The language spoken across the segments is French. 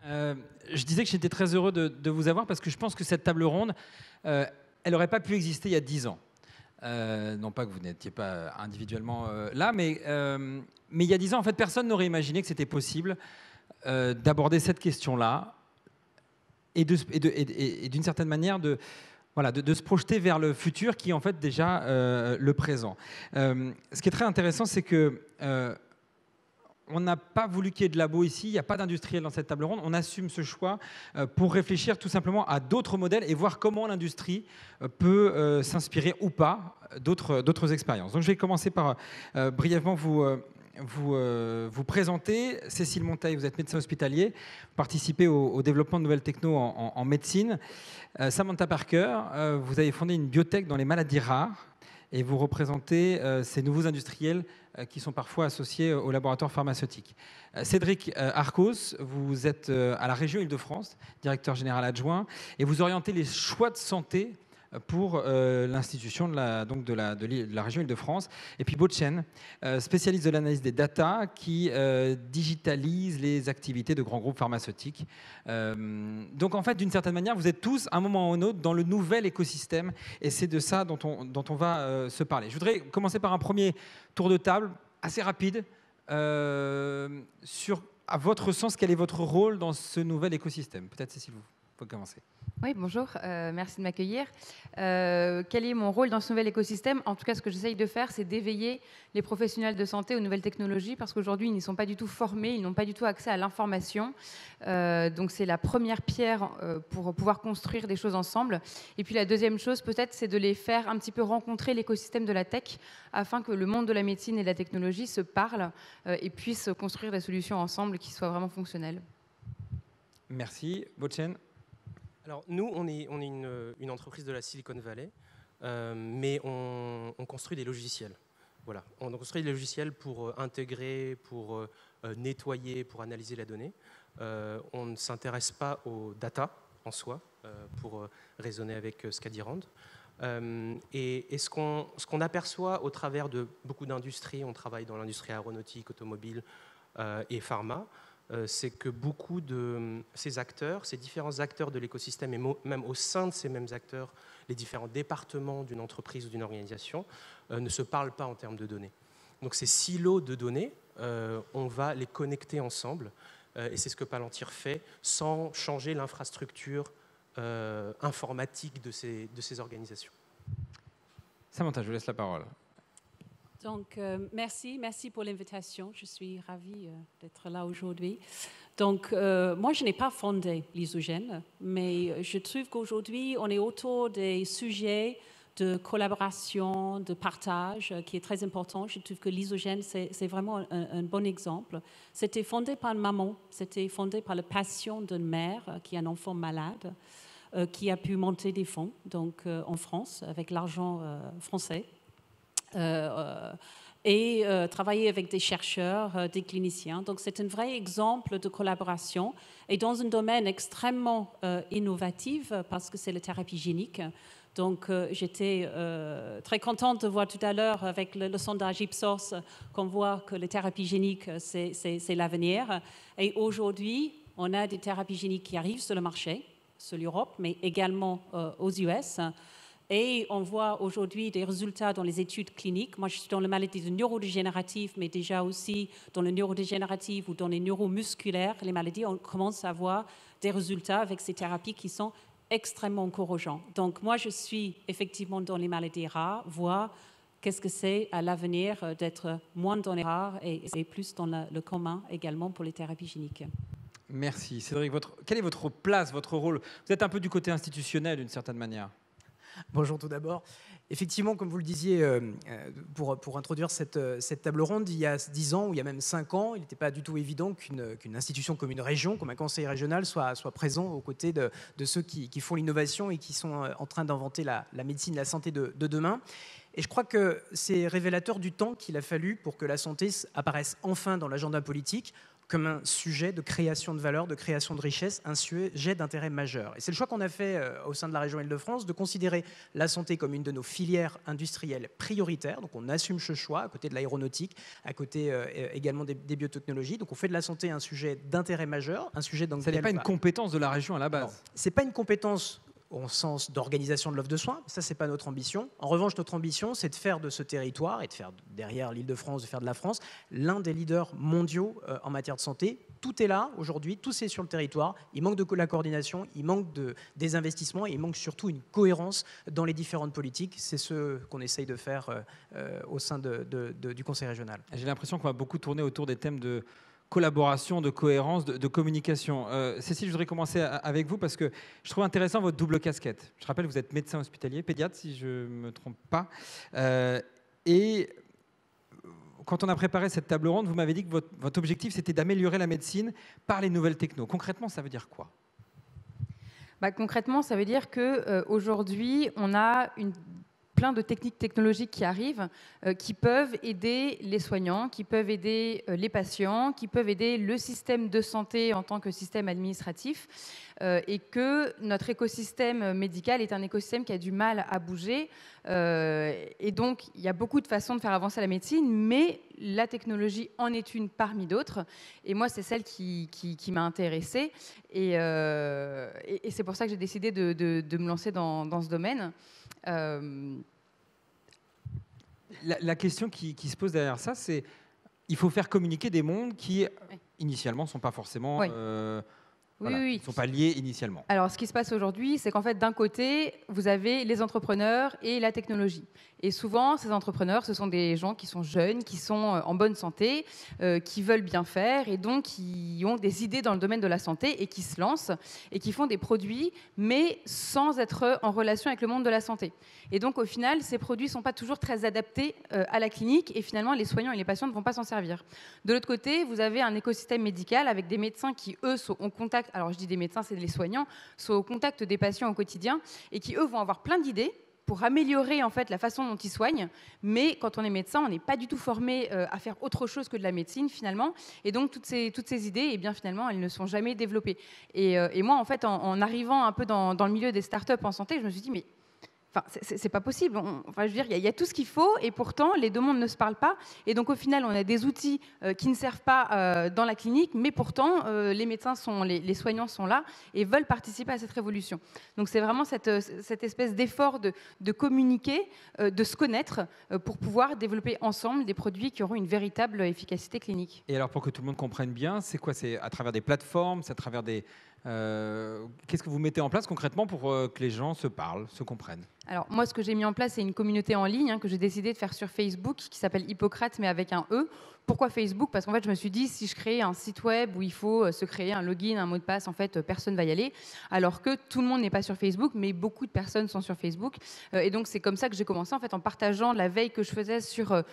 Je disais que j'étais très heureux de vous avoir parce que je pense que cette table ronde, elle n'aurait pas pu exister il y a 10 ans. Non pas que vous n'étiez pas individuellement là, mais il y a 10 ans, en fait, personne n'aurait imaginé que c'était possible d'aborder cette question-là et d'une certaine manière de se projeter vers le futur qui est en fait déjà le présent. Ce qui est très intéressant, c'est que on n'a pas voulu qu'il y ait de labo ici, il n'y a pas d'industriel dans cette table ronde. On assume ce choix pour réfléchir tout simplement à d'autres modèles et voir comment l'industrie peut s'inspirer ou pas d'autres expériences. Donc je vais commencer par brièvement vous présenter. Cécile Monteil, vous êtes médecin hospitalier, vous participez au développement de nouvelles techno en médecine. Samantha Parker, vous avez fondé une biotech dans les maladies rares et vous représentez ces nouveaux industriels qui sont parfois associés aux laboratoires pharmaceutiques. Cédric Arcos, vous êtes à la région Île-de-France, directeur général adjoint, et vous orientez les choix de santé pour l'institution de la région Île-de-France. Et puis Bo Chen, spécialiste de l'analyse des data, qui digitalise les activités de grands groupes pharmaceutiques. Donc en fait, d'une certaine manière, vous êtes tous, à un moment ou à un autre, dans le nouvel écosystème, et c'est de ça dont on va se parler. Je voudrais commencer par un premier tour de table, assez rapide, sur, à votre sens, quel est votre rôle dans ce nouvel écosystème. Peut-être, Cécile, vous pouvez commencer. Oui, bonjour, merci de m'accueillir. Quel est mon rôle dans ce nouvel écosystème? En tout cas, ce que j'essaye de faire, c'est d'éveiller les professionnels de santé aux nouvelles technologies, parce qu'aujourd'hui, ils n'y sont pas du tout formés, ils n'ont pas du tout accès à l'information. Donc, c'est la première pierre pour pouvoir construire des choses ensemble. Et puis, la deuxième chose, peut-être, c'est de les faire un petit peu rencontrer l'écosystème de la tech, afin que le monde de la médecine et de la technologie se parlent et puissent construire des solutions ensemble qui soient vraiment fonctionnelles. Merci. Bo Chen. Alors, nous, on est une entreprise de la Silicon Valley, mais on construit des logiciels. Voilà. On construit des logiciels pour intégrer, pour nettoyer, pour analyser la donnée. On ne s'intéresse pas aux data en soi, pour raisonner avec ce qu'a dit Rand. Et ce qu'on aperçoit au travers de beaucoup d'industries, on travaille dans l'industrie aéronautique, automobile et pharma, c'est que beaucoup de ces acteurs, ces différents acteurs de l'écosystème, et même au sein de ces mêmes acteurs, les différents départements d'une entreprise ou d'une organisation, ne se parlent pas en termes de données. Donc ces silos de données, on va les connecter ensemble, et c'est ce que Palantir fait, sans changer l'infrastructure informatique de ces organisations. Samantha, je vous laisse la parole. Donc, merci pour l'invitation. Je suis ravie d'être là aujourd'hui. Donc, moi, je n'ai pas fondé l'Isogène, mais je trouve qu'aujourd'hui, on est autour des sujets de collaboration, de partage, qui est très important. Je trouve que l'Isogène, c'est vraiment un bon exemple. C'était fondé par une maman, c'était fondé par la passion d'une mère qui a un enfant malade, qui a pu monter des fonds donc, en France, avec l'argent français. Et travailler avec des chercheurs, des cliniciens. Donc c'est un vrai exemple de collaboration et dans un domaine extrêmement innovatif parce que c'est la thérapie génique. Donc j'étais très contente de voir tout à l'heure avec le sondage Ipsos qu'on voit que les thérapies géniques, c'est l'avenir. Et aujourd'hui, on a des thérapies géniques qui arrivent sur le marché, sur l'Europe, mais également aux US. Et on voit aujourd'hui des résultats dans les études cliniques. Moi, je suis dans les maladies neurodégénératives, mais déjà aussi dans les neurodégénératives ou dans les neuromusculaires, les maladies, on commence à voir des résultats avec ces thérapies qui sont extrêmement encourageants. Donc, moi, je suis effectivement dans les maladies rares, voir qu'est-ce que c'est à l'avenir d'être moins dans les rares et plus dans le commun également pour les thérapies géniques. Merci. Cédric, quelle est votre place, votre rôle? Vous êtes un peu du côté institutionnel d'une certaine manière. Bonjour tout d'abord. Effectivement, comme vous le disiez, pour introduire cette table ronde, il y a 10 ans ou il y a même 5 ans, il n'était pas du tout évident qu'une institution comme une région, comme un conseil régional, soit présent aux côtés de ceux qui font l'innovation et qui sont en train d'inventer la médecine, la santé de demain. Et je crois que c'est révélateur du temps qu'il a fallu pour que la santé apparaisse enfin dans l'agenda politique, comme un sujet de création de valeur, de création de richesse, un sujet d'intérêt majeur. Et c'est le choix qu'on a fait au sein de la région Île-de-France de considérer la santé comme une de nos filières industrielles prioritaires. Donc on assume ce choix à côté de l'aéronautique, à côté également des biotechnologies. Donc on fait de la santé un sujet d'intérêt majeur, un sujet dans lequel... Ça n'est pas une compétence de la région à la base. Ce n'est pas une compétence au sens d'organisation de l'offre de soins. Ça, ce n'est pas notre ambition. En revanche, notre ambition, c'est de faire de ce territoire et de faire derrière l'Île-de-France, de faire de la France, l'un des leaders mondiaux en matière de santé. Tout est là aujourd'hui, tout est sur le territoire. Il manque de la coordination, il manque des investissements et il manque surtout une cohérence dans les différentes politiques. C'est ce qu'on essaye de faire au sein du Conseil régional. J'ai l'impression qu'on va beaucoup tourner autour des thèmes de collaboration, de cohérence, de communication. Cécile, je voudrais commencer avec vous parce que je trouve intéressant votre double casquette. Je rappelle, vous êtes médecin hospitalier, pédiatre, si je ne me trompe pas. Et quand on a préparé cette table ronde, vous m'avez dit que votre objectif, c'était d'améliorer la médecine par les nouvelles techno. Concrètement, ça veut dire quoi ? Concrètement, ça veut dire qu'aujourd'hui, on a plein de techniques technologiques qui arrivent, qui peuvent aider les soignants, qui peuvent aider les patients, qui peuvent aider le système de santé en tant que système administratif, et que notre écosystème médical est un écosystème qui a du mal à bouger. Et donc, il y a beaucoup de façons de faire avancer la médecine, mais la technologie en est une parmi d'autres. Et moi, c'est celle qui m'a intéressée. Et c'est pour ça que j'ai décidé de me lancer dans ce domaine. La question qui se pose derrière ça, c'est il faut faire communiquer des mondes qui, initialement, ne sont pas forcément... Oui. ne sont pas liés initialement. Alors, ce qui se passe aujourd'hui, c'est qu'en fait, d'un côté, vous avez les entrepreneurs et la technologie. Et souvent, ces entrepreneurs, ce sont des gens qui sont jeunes, qui sont en bonne santé, qui veulent bien faire et donc qui ont des idées dans le domaine de la santé et qui se lancent et qui font des produits, mais sans être en relation avec le monde de la santé. Et donc, au final, ces produits ne sont pas toujours très adaptés à la clinique et finalement, les soignants et les patients ne vont pas s'en servir. De l'autre côté, vous avez un écosystème médical avec des médecins qui, eux, sont en contact, alors je dis des médecins, c'est les soignants, sont au contact des patients au quotidien et qui, eux, vont avoir plein d'idées pour améliorer en fait la façon dont ils soignent, mais quand on est médecin, on n'est pas du tout formé à faire autre chose que de la médecine finalement, et donc toutes ces idées, eh bien finalement, elles ne sont jamais développées. Et moi, en fait, en arrivant un peu dans le milieu des startups en santé, je me suis dit, mais c'est pas possible. Je veux dire, il y a tout ce qu'il faut et pourtant les deux mondes ne se parlent pas. Et donc au final, on a des outils qui ne servent pas dans la clinique, mais pourtant les médecins les soignants sont là et veulent participer à cette révolution. Donc c'est vraiment cette espèce d'effort de communiquer, de se connaître pour pouvoir développer ensemble des produits qui auront une véritable efficacité clinique. Et alors pour que tout le monde comprenne bien, c'est quoi ? C'est à travers des plateformes, c'est à travers des... qu'est-ce que vous mettez en place concrètement pour que les gens se parlent, se comprennent ? Alors moi, ce que j'ai mis en place, c'est une communauté en ligne que j'ai décidé de faire sur Facebook qui s'appelle Hippocrate, mais avec un E. Pourquoi Facebook ? Parce qu'en fait, je me suis dit, si je crée un site web où il faut se créer un login, un mot de passe, en fait, personne ne va y aller. Alors que tout le monde n'est pas sur Facebook, mais beaucoup de personnes sont sur Facebook. Et donc, c'est comme ça que j'ai commencé, en fait, en partageant la veille que je faisais sur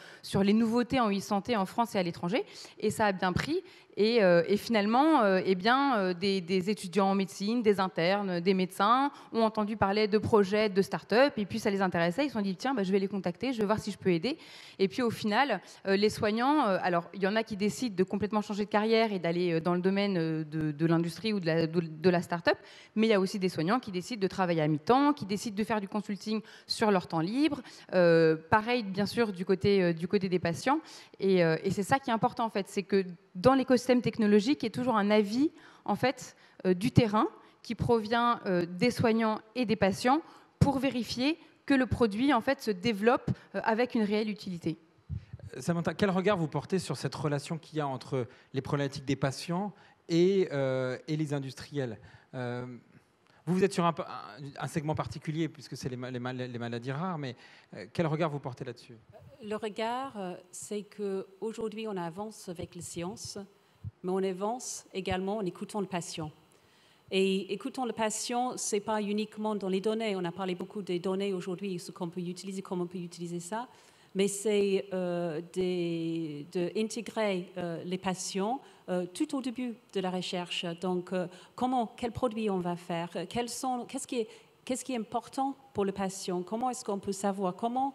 les nouveautés en e-santé en France et à l'étranger. Et ça a bien pris. Et finalement, des étudiants en médecine, des internes, des médecins ont entendu parler de projets de start-up et puis ça les intéressait. Ils se sont dit, tiens, je vais les contacter, je vais voir si je peux aider. Et puis au final, les soignants, alors il y en a qui décident de complètement changer de carrière et d'aller dans le domaine de l'industrie ou de la start-up, mais il y a aussi des soignants qui décident de travailler à mi-temps, qui décident de faire du consulting sur leur temps libre. Pareil, bien sûr, du côté des patients. Et c'est ça qui est important, en fait, c'est que dans l'écosystème technologique, il y a toujours un avis en fait, du terrain qui provient des soignants et des patients pour vérifier que le produit en fait, se développe avec une réelle utilité. Samantha, quel regard vous portez sur cette relation qu'il y a entre les problématiques des patients et les industriels ? Vous êtes sur un segment particulier, puisque c'est les maladies rares, mais quel regard vous portez là-dessus ? Le regard, c'est qu'aujourd'hui, on avance avec les sciences, mais on avance également en écoutant le patient. Et écoutant le patient, ce n'est pas uniquement dans les données. On a parlé beaucoup des données aujourd'hui, ce qu'on peut utiliser, comment on peut utiliser ça, mais c'est d'intégrer les patients tout au début de la recherche. Donc, quel produit on va faire, qu'est-ce qui est important pour le patient, comment est-ce qu'on peut savoir, comment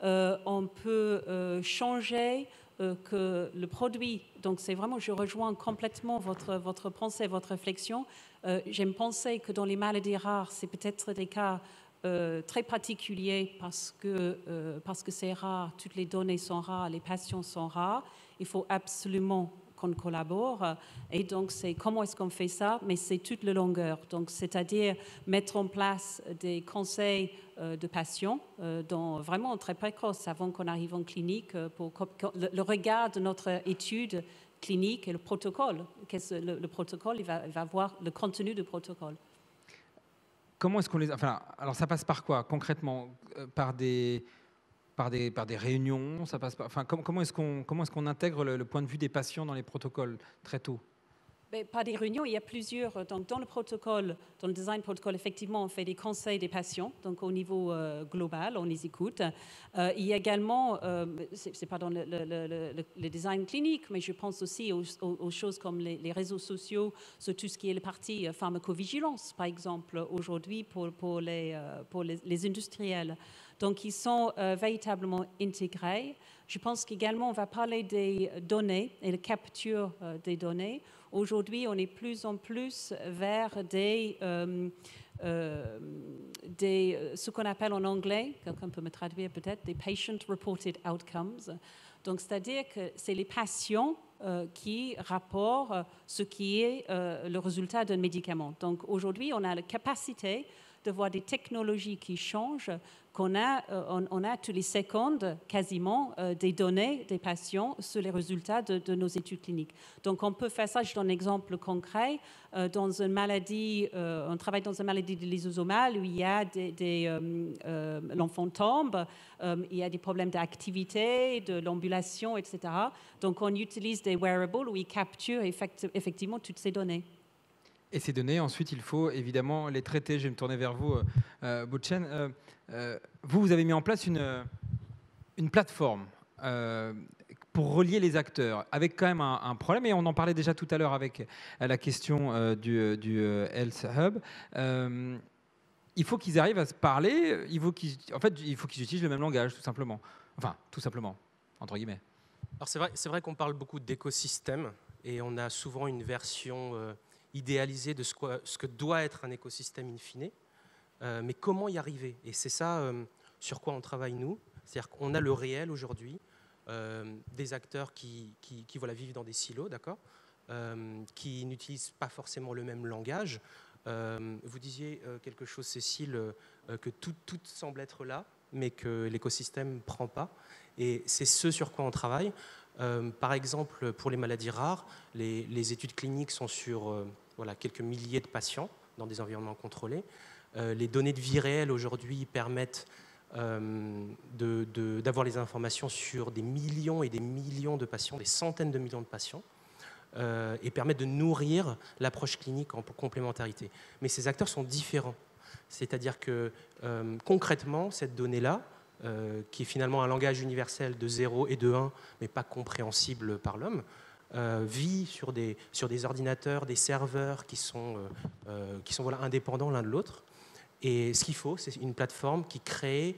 on peut changer que le produit, donc c'est vraiment, je rejoins complètement votre pensée, votre réflexion. J'aime penser que dans les maladies rares, c'est peut-être des cas très particuliers parce que c'est rare, toutes les données sont rares, les patients sont rares. Il faut absolument qu'on collabore. Et donc, c'est comment est-ce qu'on fait ça? Mais c'est toute la longueur. Donc, c'est-à-dire mettre en place des conseils de patients vraiment très précoces avant qu'on arrive en clinique pour le regard de notre étude clinique et le protocole. Le protocole, il va voir le contenu du protocole. Comment est-ce qu'on les... Enfin, alors ça passe par quoi concrètement? Par des réunions, ça passe par... Enfin, comment est-ce qu'on intègre le point de vue des patients dans les protocoles très tôt? Par des réunions, il y a plusieurs. Donc, dans le protocole, dans le design protocole, effectivement, on fait des conseils des patients. Donc, au niveau global, on les écoute. Il y a également, c'est pas dans le design clinique, mais je pense aussi aux choses comme les réseaux sociaux, sur tout ce qui est la partie pharmacovigilance, par exemple, aujourd'hui pour les industriels. Donc, ils sont véritablement intégrés. Je pense qu'également, on va parler des données et la capture des données. Aujourd'hui, on est plus en plus vers ce qu'on appelle en anglais, quelqu'un peut me traduire peut-être, des patient-reported outcomes. Donc, c'est-à-dire que c'est les patients qui rapportent ce qui est le résultat d'un médicament. Donc, aujourd'hui, on a la capacité de voir des technologies qui changent, on a tous les secondes quasiment des données des patients sur les résultats de nos études cliniques. Donc on peut faire ça, je donne un exemple concret, dans une maladie, on travaille dans une maladie de lysosomale où il y a l'enfant tombe, il y a des problèmes d'activité, de l'ambulation, etc. Donc on utilise des wearables où ils capturent effectivement toutes ces données. Et ces données, ensuite, il faut évidemment les traiter. Je vais me tourner vers vous, Boutchen. Vous avez mis en place une plateforme pour relier les acteurs, avec quand même un problème, et on en parlait déjà tout à l'heure avec la question du Health Hub. Il faut qu'ils arrivent à se parler, il faut qu'ils utilisent le même langage, tout simplement. Enfin, tout simplement, entre guillemets. Alors c'est vrai qu'on parle beaucoup d'écosystème, et on a souvent une version idéalisée de ce que doit être un écosystème in fine. Mais comment y arriver? Et c'est ça sur quoi on travaille nous. C'est-à-dire qu'on a le réel aujourd'hui, des acteurs qui voilà, vivent dans des silos, d'accord, qui n'utilisent pas forcément le même langage. Vous disiez quelque chose, Cécile, que tout semble être là, mais que l'écosystème ne prend pas. Et c'est ce sur quoi on travaille. Par exemple, pour les maladies rares, les études cliniques sont sur voilà, quelques milliers de patients dans des environnements contrôlés. Les données de vie réelle aujourd'hui permettent d'avoir les informations sur des millions et des millions de patients, des centaines de millions de patients, et permettent de nourrir l'approche clinique en complémentarité. Mais ces acteurs sont différents. C'est-à-dire que concrètement, cette donnée-là, qui est finalement un langage universel de 0 et de 1, mais pas compréhensible par l'homme, vit sur des ordinateurs, des serveurs qui sont voilà, indépendants l'un de l'autre. Et ce qu'il faut, c'est une plateforme qui crée,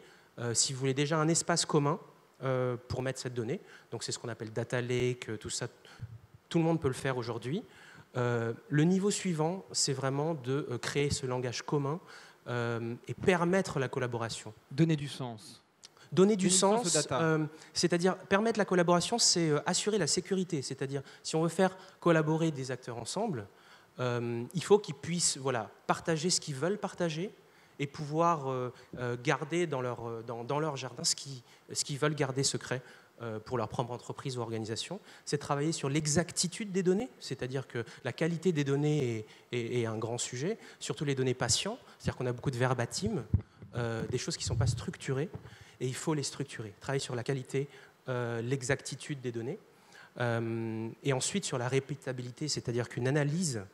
si vous voulez, déjà un espace commun pour mettre cette donnée. Donc c'est ce qu'on appelle data lake, tout ça. Tout le monde peut le faire aujourd'hui. Le niveau suivant, c'est vraiment de créer ce langage commun et permettre la collaboration. Donner du sens. Donner du sens, c'est-à-dire permettre la collaboration, c'est assurer la sécurité. C'est-à-dire, si on veut faire collaborer des acteurs ensemble, il faut qu'ils puissent voilà, partager ce qu'ils veulent partager et pouvoir garder dans leur jardin ce qu'ils veulent garder secret pour leur propre entreprise ou organisation. C'est travailler sur l'exactitude des données, c'est-à-dire que la qualité des données est un grand sujet, surtout les données patients, c'est-à-dire qu'on a beaucoup de verbatim, des choses qui ne sont pas structurées, et il faut les structurer. Travailler sur la qualité, l'exactitude des données, et ensuite sur la répétabilité, c'est-à-dire qu'une analyse,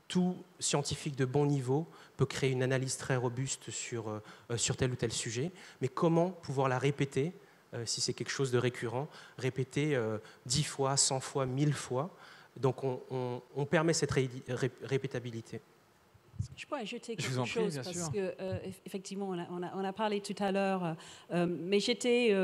tout scientifique de bon niveau peut créer une analyse très robuste sur tel ou tel sujet, mais comment pouvoir la répéter, si c'est quelque chose de récurrent, répéter 10 fois, 100 fois, 1000 fois. Donc on permet cette répétabilité. Je peux ajouter quelque chose parce que effectivement on a parlé tout à l'heure, mais j'étais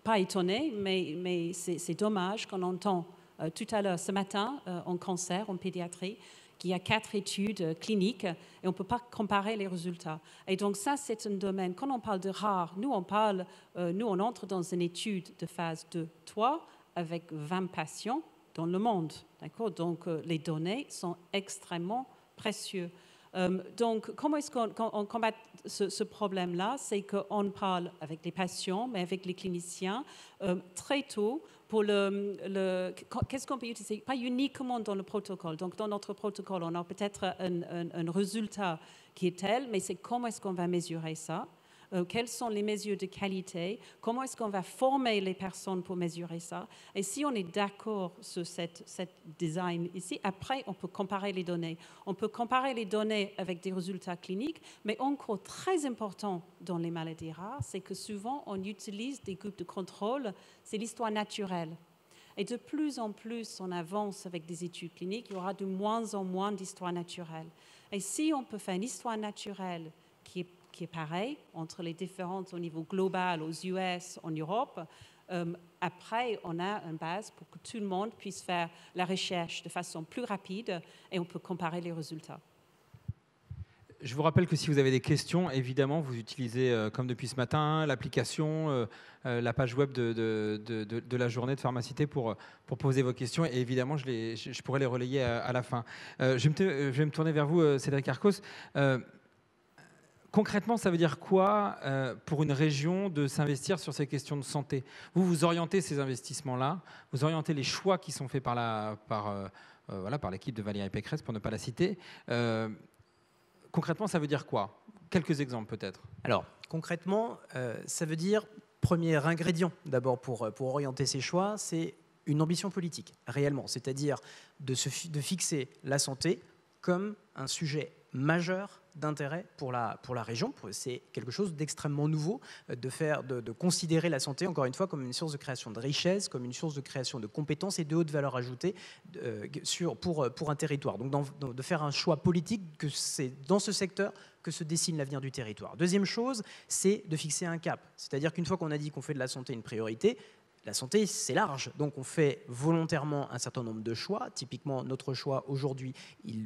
pas étonnée, mais c'est dommage qu'on entend tout à l'heure, ce matin, en cancer, en pédiatrie, qu'il y a 4 études cliniques et on ne peut pas comparer les résultats. Et donc ça, c'est un domaine. Quand on parle de rare, nous, on entre dans une étude de phase 2-3 avec 20 patients dans le monde. D'accord? Donc les données sont extrêmement précieuses. Donc, comment est-ce qu'on combat ce problème-là? C'est qu'on parle avec les patients, mais avec les cliniciens très tôt pour qu'est-ce qu'on peut utiliser? Pas uniquement dans le protocole. Donc, dans notre protocole, on a peut-être un résultat qui est tel, mais c'est comment est-ce qu'on va mesurer ça? Quelles sont les mesures de qualité? Comment est-ce qu'on va former les personnes pour mesurer ça? Et si on est d'accord sur cette design ici, après, on peut comparer les données. On peut comparer les données avec des résultats cliniques, mais encore très important dans les maladies rares, c'est que souvent, on utilise des groupes de contrôle, c'est l'histoire naturelle. Et de plus en plus, on avance avec des études cliniques, il y aura de moins en moins d'histoire naturelle. Et si on peut faire une histoire naturelle qui est pareil entre les différentes au niveau global, aux US, en Europe. Après, on a une base pour que tout le monde puisse faire la recherche de façon plus rapide et on peut comparer les résultats. Je vous rappelle que si vous avez des questions, évidemment, vous utilisez, comme depuis ce matin, l'application, la page web de la journée de Pharmacité pour poser vos questions. Et évidemment, je pourrai les relayer à la fin. Je vais me tourner vers vous, Cédric Arcos. Concrètement, ça veut dire quoi pour une région de s'investir sur ces questions de santé? Vous orientez ces investissements-là, vous orientez les choix qui sont faits par l'équipe de Valérie Pécresse, pour ne pas la citer. Concrètement, ça veut dire quoi? Quelques exemples peut-être. Alors, concrètement, ça veut dire, premier ingrédient d'abord pour orienter ces choix, c'est une ambition politique, réellement. C'est-à-dire de fixer la santé comme un sujet majeur d'intérêt pour la région. C'est quelque chose d'extrêmement nouveau de considérer la santé, encore une fois, comme une source de création de richesse, comme une source de création de compétences et de haute valeur ajoutée pour un territoire. Donc de faire un choix politique que c'est dans ce secteur que se dessine l'avenir du territoire. Deuxième chose, c'est de fixer un cap. C'est-à-dire qu'une fois qu'on a dit qu'on fait de la santé une priorité, la santé, c'est large, donc on fait volontairement un certain nombre de choix. Typiquement, notre choix aujourd'hui,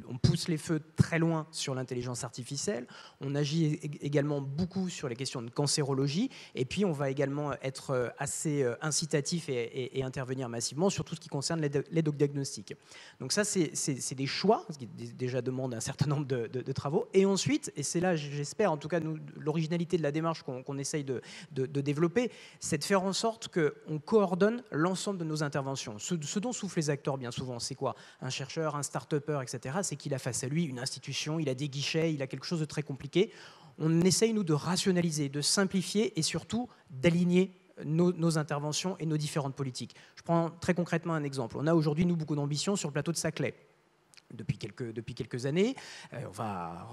on pousse les feux très loin sur l'intelligence artificielle. On agit également beaucoup sur les questions de cancérologie. Et puis, on va également être assez incitatif et intervenir massivement sur tout ce qui concerne l'aide au diagnostic. Donc ça, c'est des choix, ce qui déjà demande un certain nombre de travaux. Et ensuite, et c'est là, j'espère, en tout cas, l'originalité de la démarche qu'on essaye de développer, c'est de faire en sorte qu'on coordonne l'ensemble de nos interventions. Ce dont souffrent les acteurs bien souvent, c'est quoi? Un chercheur, un start-upper, etc. C'est qu'il a face à lui une institution, il a des guichets, il a quelque chose de très compliqué. On essaye, nous, de rationaliser, de simplifier et surtout d'aligner nos interventions et nos différentes politiques. Je prends très concrètement un exemple. On a aujourd'hui, nous, beaucoup d'ambition sur le plateau de Saclay. Depuis quelques années. On va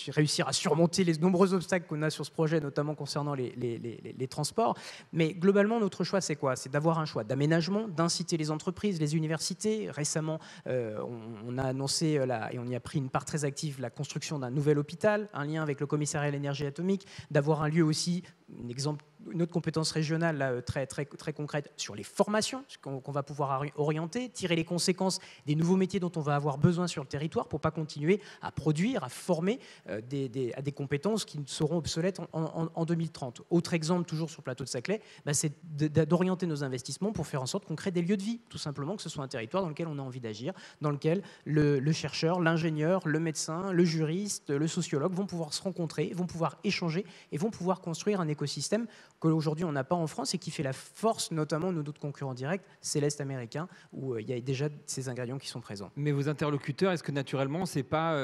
réussir à surmonter les nombreux obstacles qu'on a sur ce projet, notamment concernant les transports. Mais globalement, notre choix, c'est quoi? C'est d'avoir un choix d'aménagement, d'inciter les entreprises, les universités. Récemment, on a annoncé, et on y a pris une part très active, la construction d'un nouvel hôpital, un lien avec le commissariat à l'énergie atomique, d'avoir un lieu aussi, une autre compétence régionale là, très concrète sur les formations qu'on va pouvoir orienter, tirer les conséquences des nouveaux métiers dont on va avoir besoin sur le territoire pour ne pas continuer à produire, à former à des compétences qui seront obsolètes en 2030. Autre exemple, toujours sur le plateau de Saclay, c'est d'orienter nos investissements pour faire en sorte qu'on crée des lieux de vie, tout simplement, que ce soit un territoire dans lequel on a envie d'agir, dans lequel le chercheur, l'ingénieur, le médecin, le juriste, le sociologue vont pouvoir se rencontrer, vont pouvoir échanger et vont pouvoir construire un écosystème qu'aujourd'hui on n'a pas en France et qui fait la force notamment de notre concurrent direct, c'est l'Est américain, où il y a déjà ces ingrédients qui sont présents. Mais vos interlocuteurs, est-ce que naturellement, c'est pas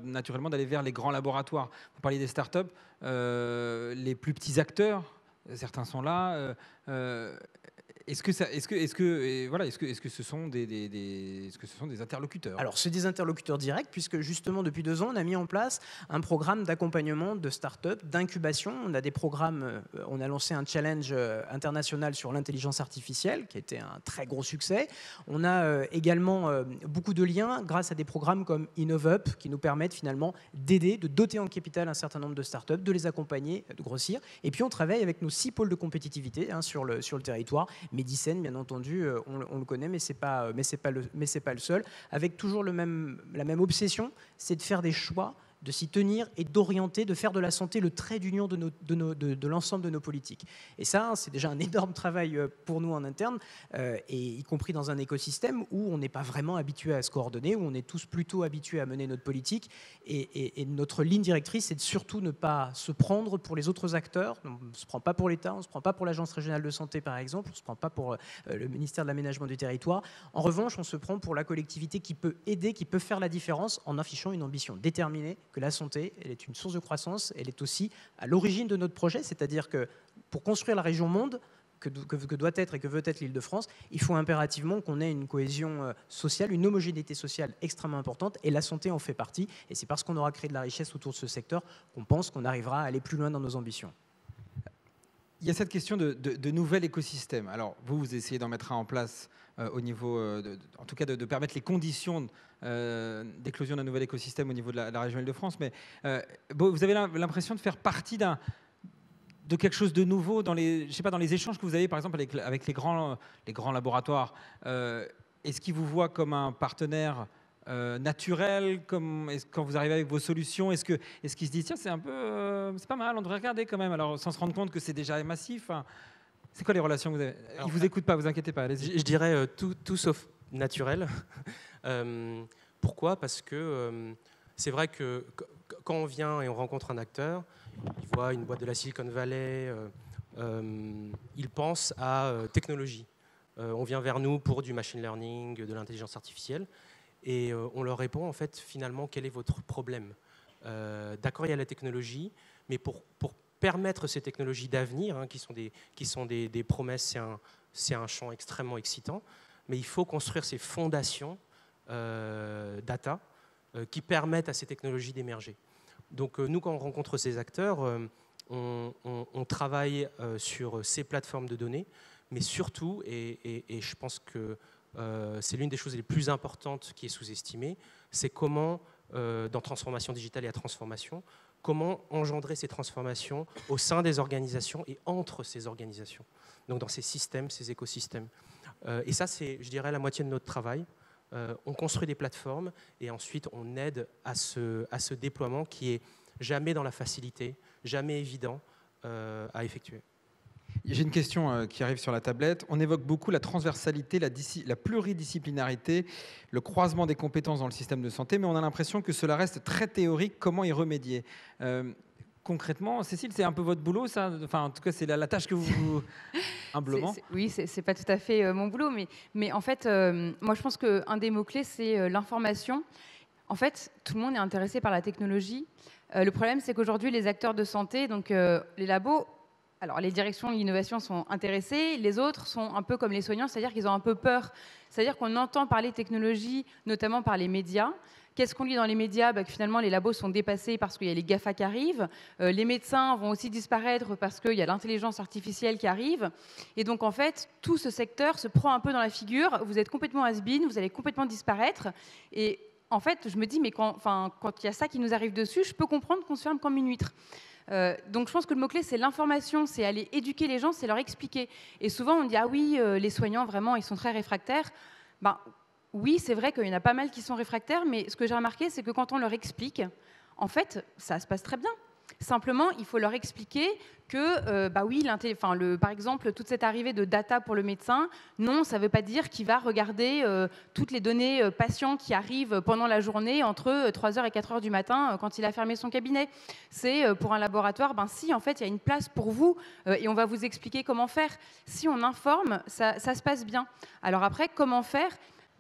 naturellement d'aller vers les grands laboratoires? Vous parliez des startups, les plus petits acteurs, certains sont là. Est-ce que ce sont des interlocuteurs? Alors, c'est des interlocuteurs directs, puisque justement, depuis 2 ans, on a mis en place un programme d'accompagnement de start-up, d'incubation. On a des programmes, on a lancé un challenge international sur l'intelligence artificielle, qui a été un très gros succès. On a également beaucoup de liens grâce à des programmes comme InnovUp, qui nous permettent finalement d'aider, de doter en capital un certain nombre de start-up, de les accompagner, de grossir. Et puis, on travaille avec nos 6 pôles de compétitivité sur le territoire. Medicine, bien entendu, on le connaît, mais c'est pas le seul. Avec toujours la même obsession, c'est de faire des choix, de s'y tenir et d'orienter, de faire de la santé le trait d'union de l'ensemble de nos politiques. Et ça, c'est déjà un énorme travail pour nous en interne, et y compris dans un écosystème où on n'est pas vraiment habitué à se coordonner, où on est tous plutôt habitués à mener notre politique. Et notre ligne directrice, c'est de surtout ne pas se prendre pour les autres acteurs. On ne se prend pas pour l'État, on ne se prend pas pour l'Agence régionale de santé, par exemple, on ne se prend pas pour le ministère de l'Aménagement du Territoire. En revanche, on se prend pour la collectivité qui peut aider, qui peut faire la différence en affichant une ambition déterminée, que la santé, elle est une source de croissance, elle est aussi à l'origine de notre projet, c'est-à-dire que pour construire la région monde que doit être et que veut être l'Île-de-France, il faut impérativement qu'on ait une cohésion sociale, une homogénéité sociale extrêmement importante, et la santé en fait partie, et c'est parce qu'on aura créé de la richesse autour de ce secteur qu'on pense qu'on arrivera à aller plus loin dans nos ambitions. Il y a cette question de nouvel écosystème. Alors, vous essayez d'en mettre un en place au niveau, en tout cas, de permettre les conditions d'éclosion d'un nouvel écosystème au niveau de la région Île-de-France. Mais vous avez l'impression de faire partie de quelque chose de nouveau dans les échanges que vous avez, par exemple, avec les grands laboratoires. Est-ce qu'ils vous voient comme un partenaire naturel, quand vous arrivez avec vos solutions, est-ce qu'ils se disent tiens, c'est pas mal, on devrait regarder quand même, alors sans se rendre compte que c'est déjà massif, hein. C'est quoi les relations que vous avez? Ils ne vous écoutent pas, vous inquiétez pas, allez-y. Je dirais tout sauf naturel. Pourquoi? Parce que c'est vrai que quand on vient et on rencontre un acteur, il voit une boîte de la Silicon Valley, il pense à technologie. On vient vers nous pour du machine learning, de l'intelligence artificielle, et on leur répond en fait finalement quel est votre problème. D'accord, il y a la technologie, mais pour permettre ces technologies d'avenir, hein, qui sont des promesses, c'est un champ extrêmement excitant, mais il faut construire ces fondations data qui permettent à ces technologies d'émerger. Donc nous, quand on rencontre ces acteurs, on travaille sur ces plateformes de données, mais surtout, et je pense que c'est l'une des choses les plus importantes qui est sous-estimée, c'est comment, dans transformation digitale et à transformation, comment engendrer ces transformations au sein des organisations et entre ces organisations, donc dans ces systèmes, ces écosystèmes. Et ça, c'est, je dirais, la moitié de notre travail. On construit des plateformes et ensuite on aide à ce déploiement qui est jamais dans la facilité, jamais évident à effectuer. J'ai une question qui arrive sur la tablette. On évoque beaucoup la transversalité, la pluridisciplinarité, le croisement des compétences dans le système de santé, mais on a l'impression que cela reste très théorique. Comment y remédier? Concrètement, Cécile, c'est un peu votre boulot, ça? Enfin, en tout cas, c'est la tâche que vous... humblement. Oui, c'est pas tout à fait mon boulot, mais en fait, moi, je pense qu'un des mots-clés, c'est l'information. En fait, tout le monde est intéressé par la technologie. Le problème, c'est qu'aujourd'hui, les acteurs de santé, donc les labos, alors les directions de l'innovation sont intéressées, les autres sont un peu comme les soignants, c'est-à-dire qu'ils ont un peu peur. C'est-à-dire qu'on entend parler technologie, notamment par les médias. Qu'est-ce qu'on lit dans les médias? Que finalement, les labos sont dépassés parce qu'il y a les GAFA qui arrivent. Les médecins vont aussi disparaître parce qu'il y a l'intelligence artificielle qui arrive. Et donc, en fait, tout ce secteur se prend un peu dans la figure. Vous êtes complètement has-been, vous allez complètement disparaître. Et en fait, je me dis, mais quand il y a ça qui nous arrive dessus, je peux comprendre qu'on se ferme comme une huître. Donc je pense que le mot-clé, c'est l'information, c'est aller éduquer les gens, c'est leur expliquer. Et souvent, on dit, ah oui, les soignants, vraiment, ils sont très réfractaires. Ben, oui, c'est vrai qu'il y en a pas mal qui sont réfractaires, mais ce que j'ai remarqué, c'est que quand on leur explique, en fait, ça se passe très bien. Simplement, il faut leur expliquer que, oui, par exemple, toute cette arrivée de data pour le médecin, non, ça ne veut pas dire qu'il va regarder toutes les données patients qui arrivent pendant la journée entre 3h et 4h du matin quand il a fermé son cabinet. C'est pour un laboratoire, si, en fait, il y a une place pour vous et on va vous expliquer comment faire. Si on informe, ça se passe bien. Alors après, comment faire ?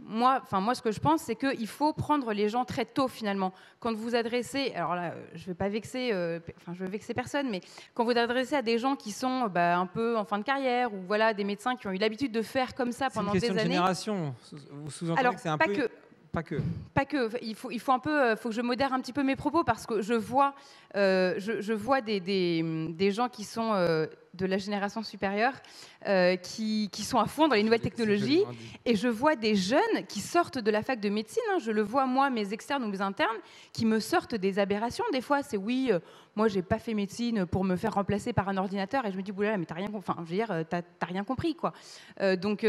moi, ce que je pense, c'est qu'il faut prendre les gens très tôt, finalement. Quand vous adressez, alors là, je ne vais pas vexer, je veux vexer personne, mais quand vous adressez à des gens qui sont un peu en fin de carrière, ou voilà, des médecins qui ont eu l'habitude de faire comme ça pendant des années. C'est une question de génération. Vous sous-entendez que c'est un peu... Pas que. Il faut un peu, faut que je modère un petit peu mes propos parce que je vois des gens qui sont de la génération supérieure qui sont à fond dans les nouvelles technologies et je vois des jeunes qui sortent de la fac de médecine. Je le vois moi, mes externes ou mes internes, qui me sortent des aberrations. Des fois, c'est oui, moi j'ai pas fait médecine pour me faire remplacer par un ordinateur et je me dis boulala, mais t'as rien, t'as rien compris quoi. Donc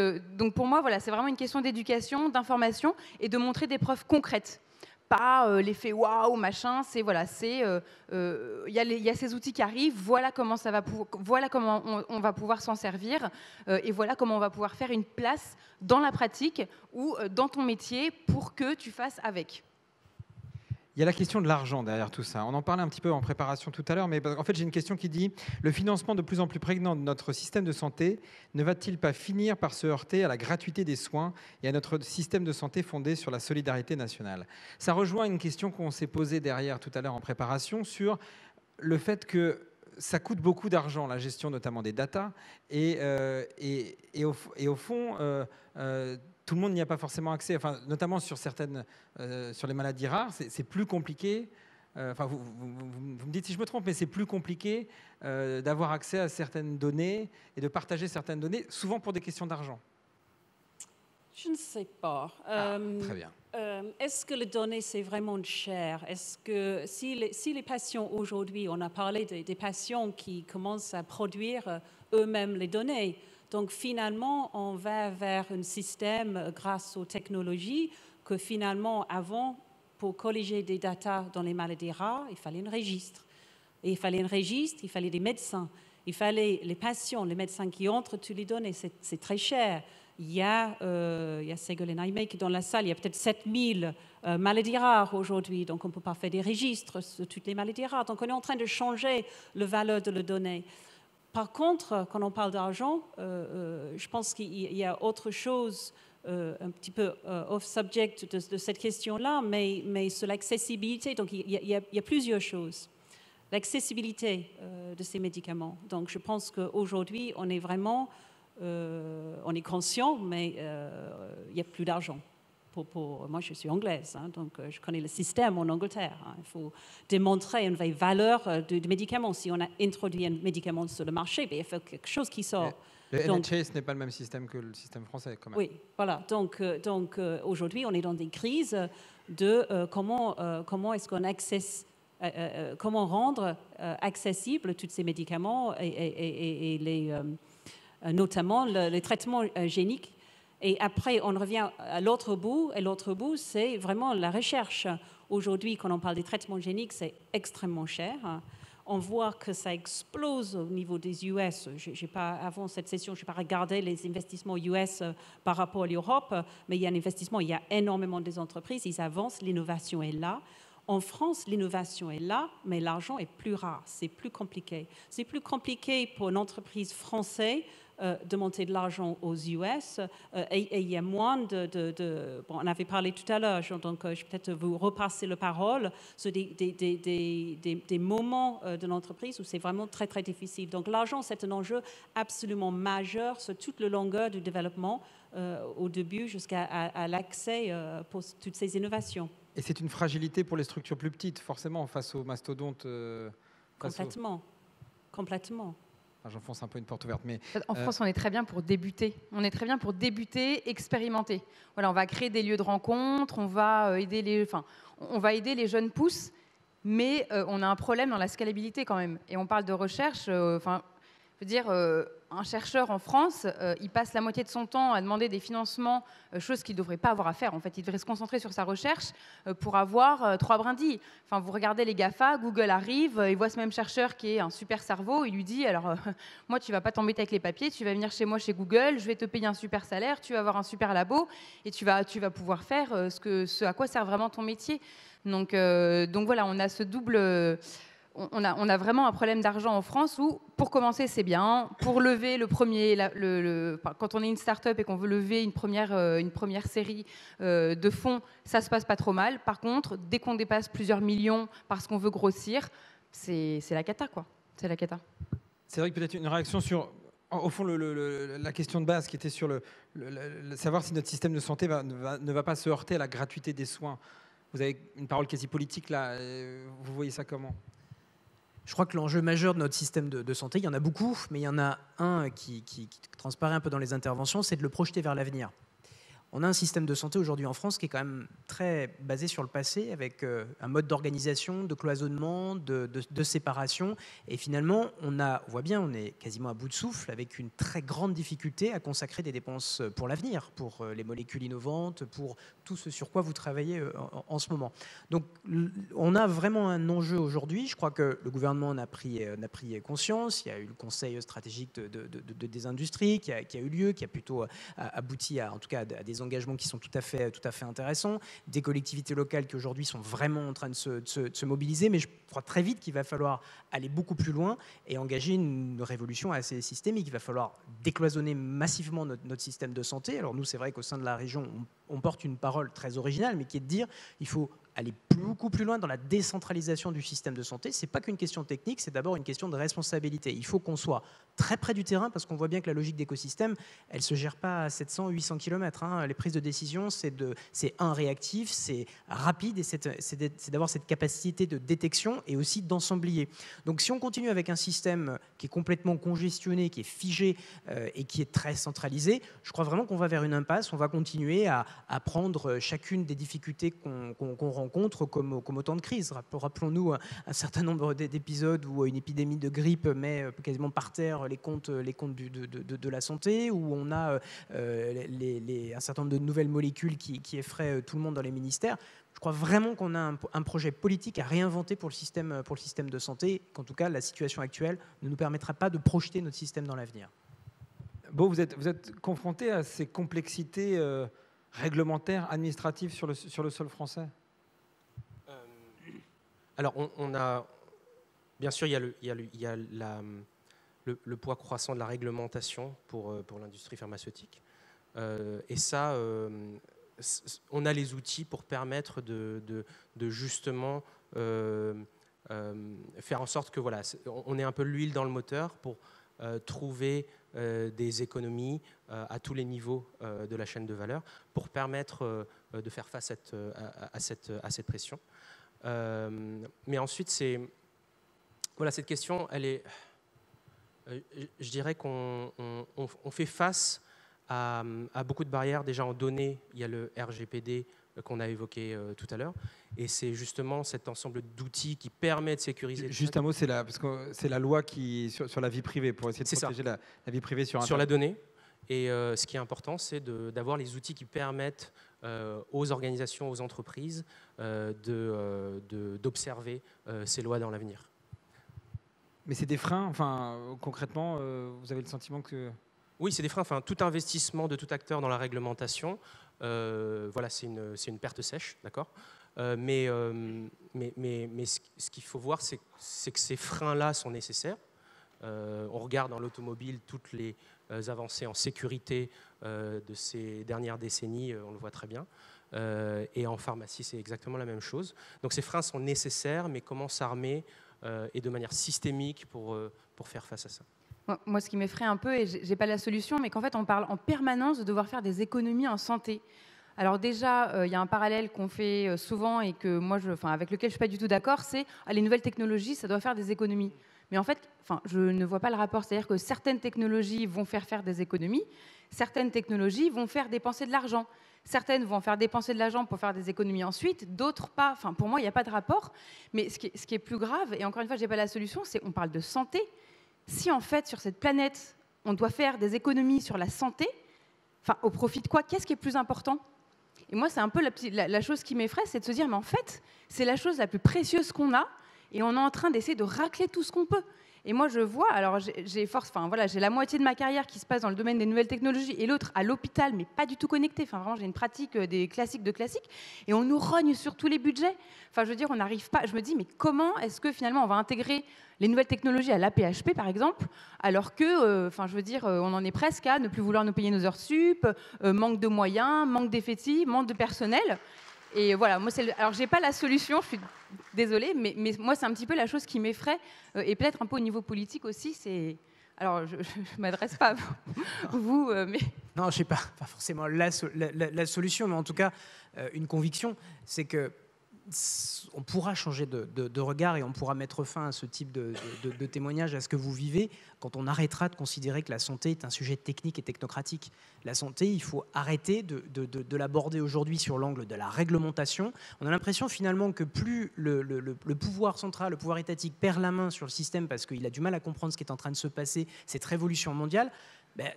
pour moi, voilà, c'est vraiment une question d'éducation, d'information et de montrer des preuves concrètes. Pas l'effet waouh, machin, c'est voilà, il y a ces outils qui arrivent, voilà comment on va pouvoir s'en servir et voilà comment on va pouvoir faire une place dans la pratique ou dans ton métier pour que tu fasses avec. Il y a la question de l'argent derrière tout ça. On en parlait un petit peu en préparation tout à l'heure, mais en fait, j'ai une question qui dit « Le financement de plus en plus prégnant de notre système de santé ne va-t-il pas finir par se heurter à la gratuité des soins et à notre système de santé fondé sur la solidarité nationale ?» Ça rejoint une question qu'on s'est posée derrière tout à l'heure en préparation sur le fait que ça coûte beaucoup d'argent, la gestion notamment des data, et au fond... tout le monde n'y a pas forcément accès, enfin, notamment sur les maladies rares, c'est plus compliqué. Vous me dites si je me trompe, mais c'est plus compliqué d'avoir accès à certaines données et de partager certaines données, souvent pour des questions d'argent. Je ne sais pas. Très bien. Est-ce que les données, c'est vraiment cher? Est-ce que si les patients aujourd'hui, on a parlé des patients qui commencent à produire eux-mêmes les données, donc finalement, on va vers un système grâce aux technologies que finalement, avant, pour colléger des datas dans les maladies rares, il fallait un registre. Et il fallait un registre, il fallait des médecins, il fallait les patients, les médecins qui entrent toutes les données, c'est très cher. Il y a Ségolène Aimé qui est dans la salle, il y a peut-être 7000 maladies rares aujourd'hui, donc on ne peut pas faire des registres sur toutes les maladies rares. Donc on est en train de changer la valeur de la donnée. Par contre, quand on parle d'argent, je pense qu'il y a autre chose, un petit peu off-subject de cette question-là, mais sur l'accessibilité. Donc, il y a plusieurs choses. L'accessibilité de ces médicaments. Donc, je pense qu'aujourd'hui, on est vraiment, on est conscient, mais il n'y a plus d'argent. Moi, je suis anglaise, donc je connais le système en Angleterre. Il faut démontrer une vraie valeur du médicament. Si on a introduit un médicament sur le marché, il faut quelque chose qui sort. Le NHS n'est pas le même système que le système français, quand même. Oui, voilà. Donc aujourd'hui, on est dans des crises de comment est-ce qu'on comment rendre accessibles tous ces médicaments et notamment les traitements géniques. Et après, on revient à l'autre bout, et l'autre bout, c'est vraiment la recherche. Aujourd'hui, quand on parle des traitements géniques, c'est extrêmement cher. On voit que ça explose au niveau des US. Avant cette session, je n'ai pas regardé les investissements US par rapport à l'Europe, mais il y a un investissement, il y a énormément des entreprises, ils avancent, l'innovation est là. En France, l'innovation est là, mais l'argent est plus rare, c'est plus compliqué. C'est plus compliqué pour une entreprise française de monter de l'argent aux US et il y a moins bon, on avait parlé tout à l'heure, donc je vais peut-être vous repasser la parole sur des moments de l'entreprise où c'est vraiment très, très difficile. Donc l'argent, c'est un enjeu absolument majeur sur toute la longueur du développement, au début jusqu'à l'accès pour toutes ces innovations. Et c'est une fragilité pour les structures plus petites, forcément, face aux mastodontes. Complètement. J'enfonce un peu une porte ouverte. Mais, en France, on est très bien pour débuter. On est très bien pour débuter, expérimenter. Voilà, on va créer des lieux de rencontre, on va aider les jeunes pousses, mais on a un problème dans la scalabilité quand même. Et on parle de recherche. Je veux dire, un chercheur en France, il passe la moitié de son temps à demander des financements, chose qu'il ne devrait pas avoir à faire. En fait, il devrait se concentrer sur sa recherche pour avoir 3 brindilles. Enfin, vous regardez les GAFA, Google arrive, il voit ce même chercheur qui est un super cerveau, il lui dit, alors, moi, tu ne vas pas t'embêter avec les papiers, tu vas venir chez moi, chez Google, je vais te payer un super salaire, tu vas avoir un super labo, et tu vas pouvoir faire ce à quoi sert vraiment ton métier. Donc voilà, on a ce double... on a vraiment un problème d'argent en France où, pour commencer, c'est bien. Pour lever le premier, quand on est une start-up et qu'on veut lever une première série de fonds, ça se passe pas trop mal. Par contre, dès qu'on dépasse plusieurs millions parce qu'on veut grossir, c'est la cata, quoi. C'est la cata. C'est vrai que peut-être une réaction sur, au fond, la question de base qui était sur savoir si notre système de santé ne va pas se heurter à la gratuité des soins. Vous avez une parole quasi politique là, vous voyez ça comment ? Je crois que l'enjeu majeur de notre système de santé, il y en a beaucoup, mais il y en a un qui transparaît un peu dans les interventions, c'est de le projeter vers l'avenir. On a un système de santé aujourd'hui en France qui est quand même très basé sur le passé, avec un mode d'organisation, de cloisonnement, de séparation. Et finalement, on voit bien, on est quasiment à bout de souffle, avec une très grande difficulté à consacrer des dépenses pour l'avenir, pour les molécules innovantes, pour tout ce sur quoi vous travaillez en ce moment. Donc, on a vraiment un enjeu aujourd'hui. Je crois que le gouvernement en a pris conscience. Il y a eu le Conseil stratégique des industries qui a eu lieu, qui a plutôt abouti en tout cas à des engagements qui sont tout à fait intéressants, des collectivités locales qui aujourd'hui sont vraiment en train de se mobiliser, mais je crois très vite qu'il va falloir aller beaucoup plus loin et engager une révolution assez systémique. Il va falloir décloisonner massivement notre système de santé. Alors nous, c'est vrai qu'au sein de la région, on porte une parole très originale, mais qui est de dire il faut aller beaucoup plus loin dans la décentralisation du système de santé. Ce n'est pas qu'une question technique, c'est d'abord une question de responsabilité. Il faut qu'on soit très près du terrain, parce qu'on voit bien que la logique d'écosystème, elle ne se gère pas à 700 ou 800 km. Les prises de décision, c'est réactif, c'est rapide, et c'est d'avoir cette capacité de détection et aussi d'ensemblier. Donc si on continue avec un système qui est complètement congestionné, qui est figé et qui est très centralisé, je crois vraiment qu'on va vers une impasse. On va continuer à prendre chacune des difficultés qu'on rencontre comme autant de crises. Rappelons-nous un certain nombre d'épisodes où une épidémie de grippe met quasiment par terre les comptes de la santé, où on a un certain nombre de nouvelles molécules qui effraient tout le monde dans les ministères. Je crois vraiment qu'on a un projet politique à réinventer pour le système de santé, qu'en tout cas la situation actuelle ne nous permettra pas de projeter notre système dans l'avenir. Bon, vous êtes confronté à ces complexités réglementaires, administratives sur le sol français ? Alors, on a, bien sûr, il y a le poids croissant de la réglementation pour l'industrie pharmaceutique. Et ça, on a les outils pour permettre de justement faire en sorte que voilà, on ait un peu l'huile dans le moteur pour trouver des économies à tous les niveaux de la chaîne de valeur pour permettre de faire face à cette pression. Mais ensuite, cette question, elle est, je dirais qu'on fait face à beaucoup de barrières. Déjà en données, il y a le RGPD qu'on a évoqué tout à l'heure, et c'est justement cet ensemble d'outils qui permet de sécuriser. Juste un mot, parce que c'est la loi sur la vie privée, pour essayer de protéger la vie privée sur Internet. Sur la donnée. Et ce qui est important, c'est d'avoir les outils qui permettent aux organisations, aux entreprises d'observer ces lois dans l'avenir. Mais c'est des freins, concrètement, vous avez le sentiment que... Oui, c'est des freins. Tout investissement de tout acteur dans la réglementation, c'est une perte sèche, d'accord. Mais ce qu'il faut voir, c'est que ces freins-là sont nécessaires. On regarde dans l'automobile toutes les avancées en sécurité de ces dernières décennies, on le voit très bien. Et en pharmacie, c'est exactement la même chose. Donc ces freins sont nécessaires, mais comment s'armer et de manière systémique pour faire face à ça. Moi, ce qui m'effraie un peu, et je n'ai pas la solution, mais qu'en fait, on parle en permanence de devoir faire des économies en santé. Alors déjà, il y a un parallèle qu'on fait souvent et que moi, avec lequel je ne suis pas du tout d'accord, c'est les nouvelles technologies, ça doit faire des économies. Mais en fait, je ne vois pas le rapport. C'est-à-dire que certaines technologies vont faire des économies, certaines technologies vont faire dépenser de l'argent. Certaines vont faire dépenser de l'argent pour faire des économies ensuite, d'autres pas. Pour moi, il n'y a pas de rapport. Mais ce qui est plus grave, et encore une fois, je n'ai pas la solution, c'est qu'on parle de santé. Si en fait, sur cette planète, on doit faire des économies sur la santé, au profit de quoi ? Qu'est-ce qui est plus important ? Et moi, c'est un peu la chose qui m'effraie, c'est de se dire, mais en fait, c'est la chose la plus précieuse qu'on a, et on est en train d'essayer de racler tout ce qu'on peut. Et moi, je vois, alors j'ai la moitié de ma carrière qui se passe dans le domaine des nouvelles technologies et l'autre à l'hôpital, mais pas du tout connecté. Enfin, vraiment, j'ai une pratique des classiques de classiques. Et on nous rogne sur tous les budgets. Enfin, je veux dire, on n'arrive pas. Je me dis, mais comment est-ce que finalement on va intégrer les nouvelles technologies à l'AP-HP, par exemple, alors que, on en est presque à ne plus vouloir nous payer nos heures sup, manque de moyens, manque d'effectifs, manque de personnel. Et voilà, moi, alors j'ai pas la solution, je suis désolée, mais moi, c'est un petit peu la chose qui m'effraie, et peut-être un peu au niveau politique aussi. Alors, je m'adresse pas à vous, mais... Non, je sais pas forcément la solution, mais en tout cas, une conviction, c'est que on pourra changer de regard et on pourra mettre fin à ce type de témoignage, à ce que vous vivez, quand on arrêtera de considérer que la santé est un sujet technique et technocratique. La santé, il faut arrêter de l'aborder aujourd'hui sur l'angle de la réglementation. On a l'impression finalement que plus le pouvoir central, le pouvoir étatique perd la main sur le système parce qu'il a du mal à comprendre ce qui est en train de se passer, cette révolution mondiale,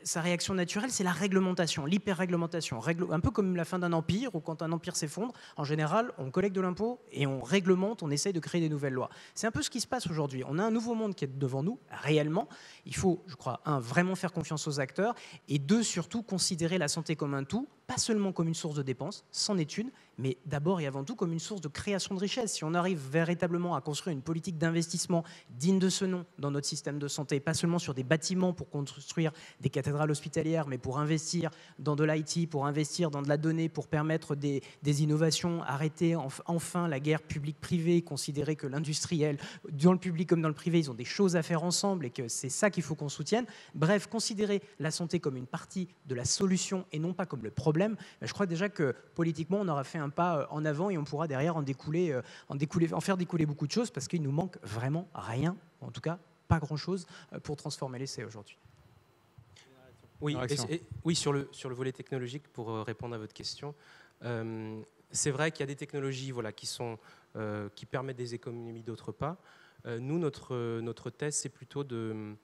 sa réaction naturelle, c'est la réglementation, l'hyper-réglementation. Un peu comme la fin d'un empire, ou quand un empire s'effondre, en général, on collecte de l'impôt et on réglemente, on essaye de créer des nouvelles lois. C'est un peu ce qui se passe aujourd'hui. On a un nouveau monde qui est devant nous, réellement. Il faut, je crois, vraiment faire confiance aux acteurs, et surtout, considérer la santé comme un tout, pas seulement comme une source de dépenses, c'en est une, mais d'abord et avant tout comme une source de création de richesse. Si on arrive véritablement à construire une politique d'investissement digne de ce nom dans notre système de santé, pas seulement sur des bâtiments pour construire des cathédrales hospitalières, mais pour investir dans de l'IT, pour investir dans de la donnée, pour permettre des innovations, arrêter enfin la guerre publique-privée, considérer que l'industriel, dans le public comme dans le privé, ils ont des choses à faire ensemble et que c'est ça qu'il faut qu'on soutienne. Bref, considérer la santé comme une partie de la solution et non pas comme le problème. Je crois déjà que politiquement, on aura fait un pas en avant et on pourra derrière en faire découler beaucoup de choses, parce qu'il nous manque vraiment rien, en tout cas pas grand-chose pour transformer l'essai aujourd'hui. Oui, sur le volet technologique, pour répondre à votre question, c'est vrai qu'il y a des technologies qui permettent des économies, d'autres pas. Nous, notre thèse, c'est plutôt de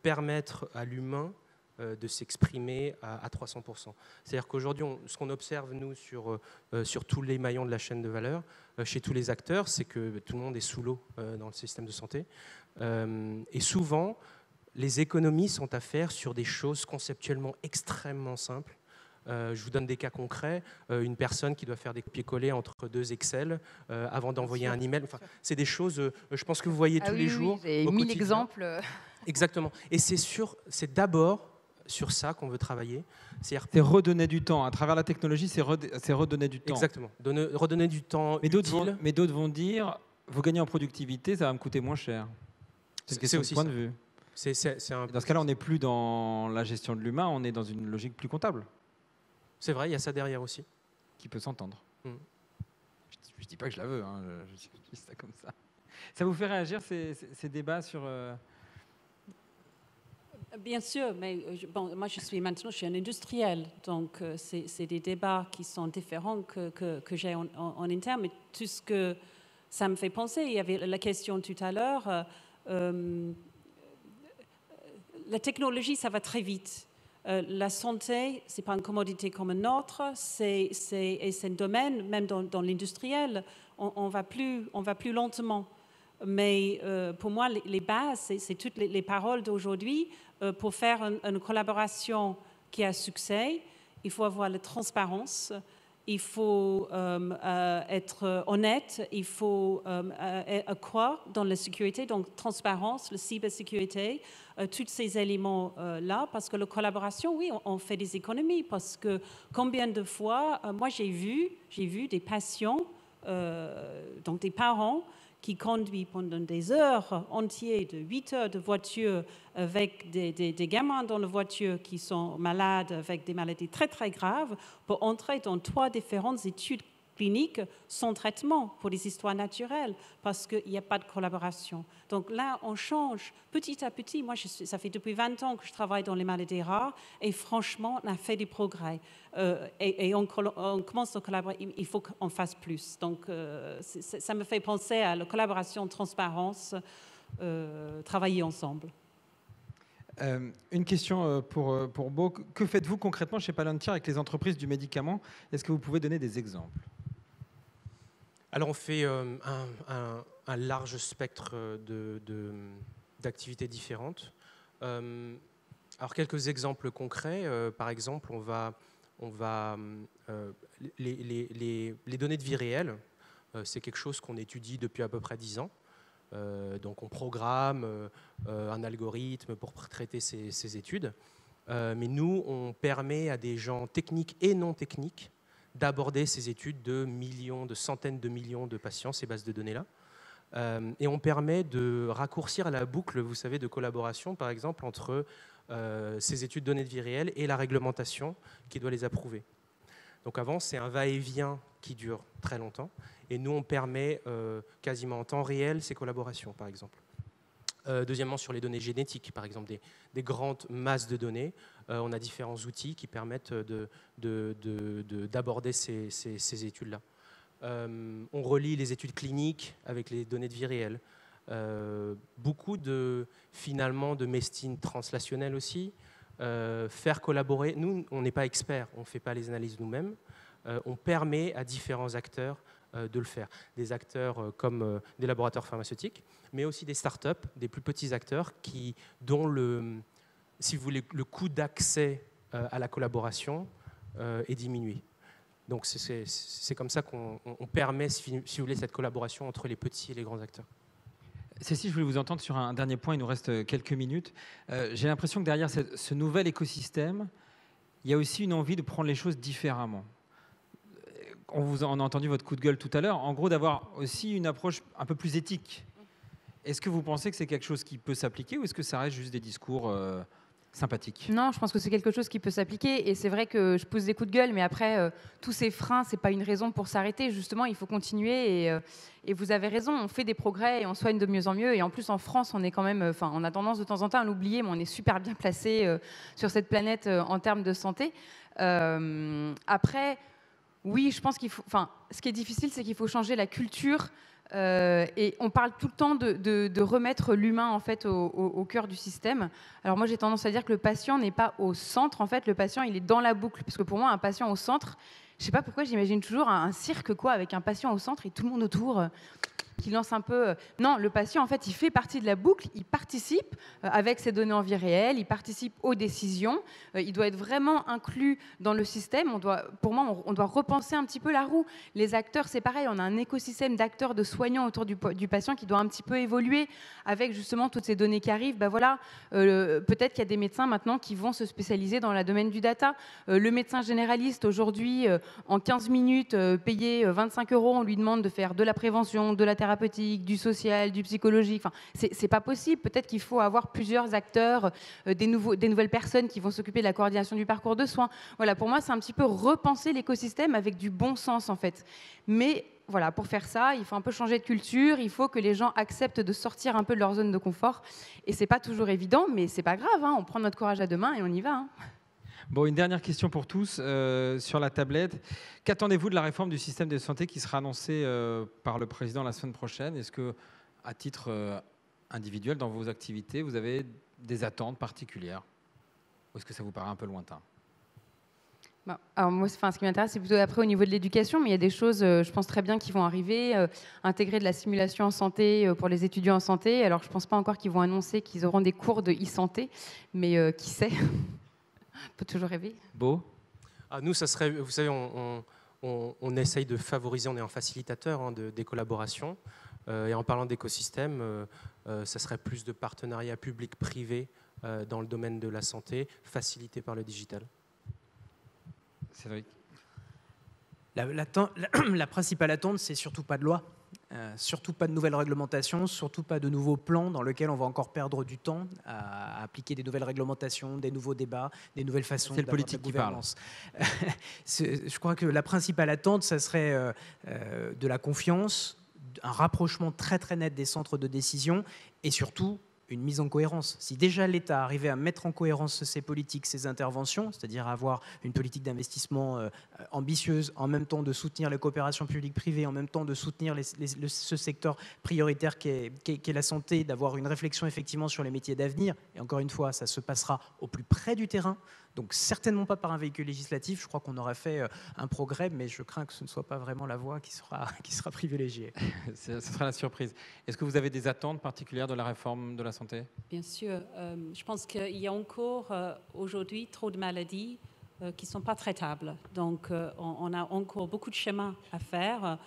permettre à l'humain de s'exprimer à 300%. C'est-à-dire qu'aujourd'hui, ce qu'on observe, nous, sur tous les maillons de la chaîne de valeur, chez tous les acteurs, c'est que tout le monde est sous l'eau dans le système de santé. Et souvent, les économies sont à faire sur des choses conceptuellement extrêmement simples. Je vous donne des cas concrets. Une personne qui doit faire des copier-coller entre 2 Excel avant d'envoyer un email. Enfin, c'est des choses, je pense que vous voyez tous les jours. J'ai 1000 exemples. Exactement. Et c'est d'abord sur ça qu'on veut travailler. C'est redonner du temps. À travers la technologie, c'est redonner du temps. Exactement. Redonner du temps utile. Mais d'autres vont dire, vous gagnez en productivité, ça va me coûter moins cher. C'est une question de point de vue. Dans ce cas-là, on n'est plus dans la gestion de l'humain, on est dans une logique plus comptable. C'est vrai, il y a ça derrière aussi. Qui peut s'entendre. Je ne dis pas que je la veux, hein, je dis ça comme ça. Ça vous fait réagir, ces débats sur... Bien sûr, mais moi je suis un industriel, donc c'est des débats qui sont différents que j'ai en interne, mais tout ce que ça me fait penser, il y avait la question tout à l'heure, la technologie, ça va très vite. La santé, ce n'est pas une commodité comme une autre, c'est un domaine, même dans l'industriel, on va plus lentement. Mais pour moi, les bases, c'est toutes les paroles d'aujourd'hui. Pour faire une collaboration qui a succès, il faut avoir la transparence, il faut être honnête, il faut croire dans la sécurité, donc transparence, la cybersécurité, tous ces éléments-là, parce que la collaboration, oui, on fait des économies, parce que combien de fois, moi j'ai vu des patients, donc des parents, qui conduit pendant des heures entières, de 8 heures de voiture, avec des gamins dans la voiture qui sont malades, avec des maladies très, très graves, pour entrer dans 3 différentes études cliniques sans traitement pour des histoires naturelles, parce qu'il n'y a pas de collaboration. Donc là, on change petit à petit. Moi, ça fait depuis 20 ans que je travaille dans les maladies rares, et franchement, on a fait des progrès. Et on commence à collaborer. Il faut qu'on fasse plus. Donc, ça me fait penser à la collaboration, transparence, travailler ensemble. Une question pour Beau. Que faites-vous concrètement chez Palantir avec les entreprises du médicament? Est-ce que vous pouvez donner des exemples? Alors, on fait un large spectre d'activités différentes. Alors quelques exemples concrets. Par exemple, les données de vie réelle, c'est quelque chose qu'on étudie depuis à peu près 10 ans. Donc on programme un algorithme pour traiter ces études. Mais nous, on permet à des gens techniques et non techniques d'aborder ces études de millions, de centaines de millions de patients, ces bases de données-là. Et on permet de raccourcir la boucle, vous savez, de collaboration, par exemple, entre ces études de données de vie réelle et la réglementation qui doit les approuver. Donc avant, c'est un va-et-vient qui dure très longtemps. Et nous, on permet quasiment en temps réel ces collaborations, par exemple. Deuxièmement, sur les données génétiques, par exemple, des grandes masses de données, on a différents outils qui permettent d'aborder ces études-là. On relie les études cliniques avec les données de vie réelle. Beaucoup finalement de médecine translationnelle aussi. Faire collaborer. Nous, on n'est pas experts, on ne fait pas les analyses nous-mêmes. On permet à différents acteurs de le faire. Des acteurs comme des laboratoires pharmaceutiques, mais aussi des startups, des plus petits acteurs dont si vous voulez, le coût d'accès à la collaboration est diminué. Donc c'est comme ça qu'on permet, si vous voulez, cette collaboration entre les petits et les grands acteurs. Cécile, je voulais vous entendre sur un dernier point, il nous reste quelques minutes. J'ai l'impression que derrière ce nouvel écosystème, il y a aussi une envie de prendre les choses différemment. On a entendu votre coup de gueule tout à l'heure, en gros d'avoir aussi une approche un peu plus éthique. Est-ce que vous pensez que c'est quelque chose qui peut s'appliquer ou est-ce que ça reste juste des discours sympathique? Non, je pense que c'est quelque chose qui peut s'appliquer et c'est vrai que je pousse des coups de gueule, mais après, tous ces freins, c'est pas une raison pour s'arrêter. Justement, il faut continuer et vous avez raison, on fait des progrès et on soigne de mieux en mieux. Et en plus, en France, on est quand même, on a tendance de temps en temps à l'oublier, mais on est super bien placé sur cette planète en termes de santé. Après, oui, je pense qu'il faut. Ce qui est difficile, c'est qu'il faut changer la culture. Et on parle tout le temps de remettre l'humain en fait au cœur du système. Alors moi j'ai tendance à dire que le patient n'est pas au centre, en fait le patient il est dans la boucle, parce que pour moi un patient au centre, je sais pas pourquoi j'imagine toujours un cirque quoi, avec un patient au centre et tout le monde autour qui lance un peu. Non, le patient en fait il fait partie de la boucle, il participe avec ses données en vie réelle, il participe aux décisions, il doit être vraiment inclus dans le système. Pour moi on doit repenser un petit peu la roue. Les acteurs c'est pareil, on a un écosystème d'acteurs, de soignants autour du patient qui doit un petit peu évoluer avec justement toutes ces données qui arrivent. Peut-être qu'il y a des médecins maintenant qui vont se spécialiser dans le domaine du data. Le médecin généraliste aujourd'hui en 15 minutes payé 25 €, on lui demande de faire de la prévention, de la thérapeutique, du social, du psychologique. C'est pas possible. Peut-être qu'il faut avoir plusieurs acteurs, des nouvelles personnes qui vont s'occuper de la coordination du parcours de soins. Voilà, pour moi, c'est un petit peu repenser l'écosystème avec du bon sens, en fait. Mais voilà, pour faire ça, il faut un peu changer de culture. Il faut que les gens acceptent de sortir un peu de leur zone de confort. Et c'est pas toujours évident, mais c'est pas grave. On prend notre courage à deux mains et on y va. Bon, une dernière question pour tous sur la tablette. Qu'attendez-vous de la réforme du système de santé qui sera annoncée par le président la semaine prochaine? Est-ce que, à titre individuel, dans vos activités, vous avez des attentes particulières? Ou est-ce que ça vous paraît un peu lointain? Alors moi, ce qui m'intéresse, c'est plutôt après au niveau de l'éducation, mais il y a des choses, je pense très bien, qui vont arriver. Intégrer de la simulation en santé pour les étudiants en santé. Alors, je ne pense pas encore qu'ils vont annoncer qu'ils auront des cours de e-santé, mais qui sait? On peut toujours rêver. Beau. Nous, ça serait, vous savez, on essaye de favoriser, on est un facilitateur des collaborations. Et en parlant d'écosystème, ça serait plus de partenariats public-privé dans le domaine de la santé, facilité par le digital. Cédric. La principale attente, c'est surtout pas de loi. Surtout pas de nouvelles réglementations, surtout pas de nouveaux plans dans lesquels on va encore perdre du temps à appliquer des nouvelles réglementations, des nouveaux débats, des nouvelles façons d'avoir de la gouvernance. Je crois que la principale attente, ça serait de la confiance, un rapprochement très très net des centres de décision et surtout une mise en cohérence. Si déjà l'État arrivait à mettre en cohérence ses politiques, ses interventions, c'est-à-dire avoir une politique d'investissement ambitieuse, en même temps de soutenir les coopérations publiques-privées, en même temps de soutenir ce secteur prioritaire qui est la santé, d'avoir une réflexion effectivement sur les métiers d'avenir, et encore une fois, ça se passera au plus près du terrain, Donc certainement pas par un véhicule législatif. Je crois qu'on aurait fait un progrès, mais je crains que ce ne soit pas vraiment la voie qui sera privilégiée. Ce sera la surprise. Est-ce que vous avez des attentes particulières de la réforme de la santé? Bien sûr. Je pense qu'il y a encore aujourd'hui trop de maladies qui ne sont pas traitables. Donc, on a encore beaucoup de chemin à faire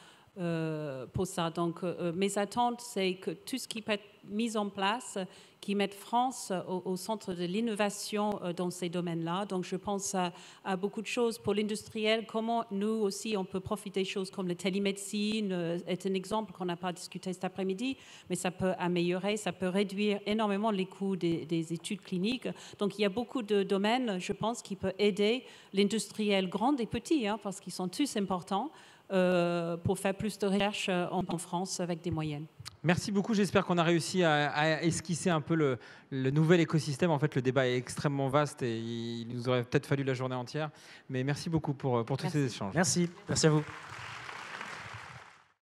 pour ça. Donc, mes attentes, c'est que tout ce qui peut être mis en place, qui mette France au centre de l'innovation dans ces domaines-là. Donc, je pense à beaucoup de choses pour l'industriel. Comment nous aussi, on peut profiter de choses comme la télémédecine est un exemple qu'on n'a pas discuté cet après-midi, mais ça peut améliorer, ça peut réduire énormément les coûts des études cliniques. Donc, il y a beaucoup de domaines, je pense, qui peuvent aider l'industriel grand et petit, hein, parce qu'ils sont tous importants, pour faire plus de recherche en France avec des moyens. Merci beaucoup. J'espère qu'on a réussi à esquisser un peu le nouvel écosystème. En fait, le débat est extrêmement vaste et il nous aurait peut-être fallu la journée entière. Mais merci beaucoup pour tous ces échanges. Merci. Merci à vous.